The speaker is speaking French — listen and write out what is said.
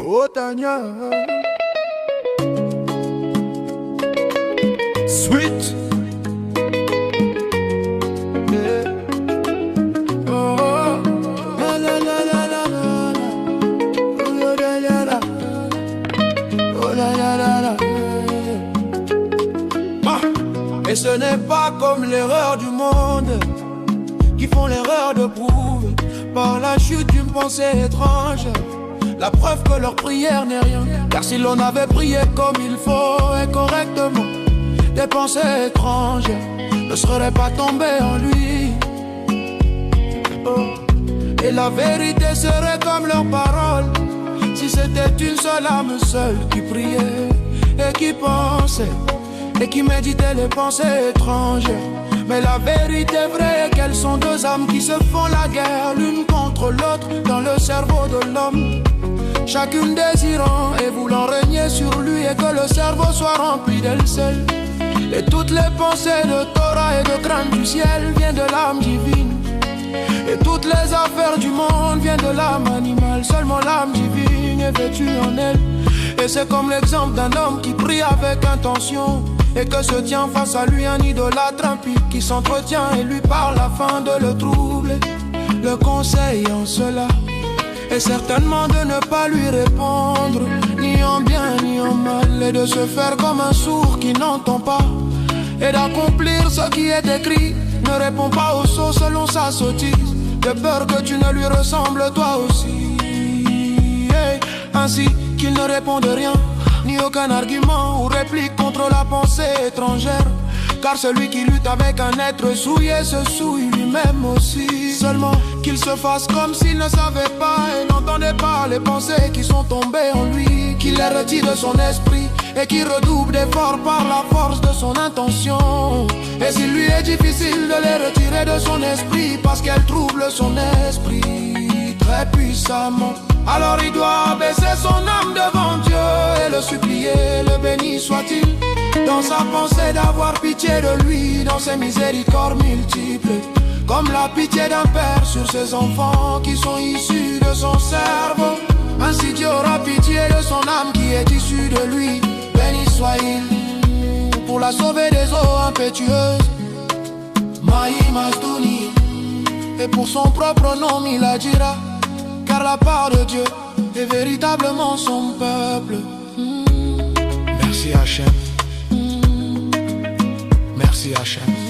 Oh Tanya, sweet, yeah. Oh, la la la la la la, oh la la la, oh la la la la. Ah. Et ce n'est pas comme l'erreur du monde qui font l'erreur de prouver par la chute d'une pensée étrange la preuve que leur prière n'est rien. Car si l'on avait prié comme il faut et correctement, des pensées étranges ne seraient pas tombées en lui. Oh. Et la vérité serait comme leurs paroles, si c'était une seule âme seule qui priait et qui pensait et qui méditait les pensées étranges. Mais la vérité vraie est qu'elles sont deux âmes qui se font la guerre l'une contre l'autre dans le cerveau de l'homme, chacune désirant et voulant régner sur lui et que le cerveau soit rempli d'elle seule. Et toutes les pensées de Torah et de crainte du ciel viennent de l'âme divine. Et toutes les affaires du monde viennent de l'âme animale. Seulement l'âme divine est vêtue en elle. Et c'est comme l'exemple d'un homme qui prie avec intention et que se tient face à lui un idolâtre impie qui s'entretient et lui parle afin de le troubler, le conseille en cela et certainement de ne pas lui répondre, ni en bien ni en mal, et de se faire comme un sourd qui n'entend pas, et d'accomplir ce qui est écrit. Ne réponds pas au sot selon sa sottise, de peur que tu ne lui ressembles toi aussi. Hey, ainsi qu'il ne répond de rien, ni aucun argument ou réplique contre la pensée étrangère. Car celui qui lutte avec un être souillé se souille lui-même aussi. Seulement qu'il se fasse comme s'il ne savait pas et n'entendait pas les pensées qui sont tombées en lui, qu'il les retire de son esprit et qu'il redouble d'efforts par la force de son intention. Et s'il lui est difficile de les retirer de son esprit parce qu'elles troublent son esprit très puissamment, alors il doit baisser son âme devant Dieu et le supplier, le béni soit-il, dans sa pensée d'avoir pitié de lui, dans ses miséricordes multiples, comme la pitié d'un père sur ses enfants qui sont issus de son cerveau. Ainsi Dieu aura pitié de son âme qui est issue de lui, béni soit-il, pour la sauver des eaux impétueuses. Maï Masdouni, et pour son propre nom il la dira, car la part de Dieu est véritablement son peuple. Merci Hachem. Merci Hachem.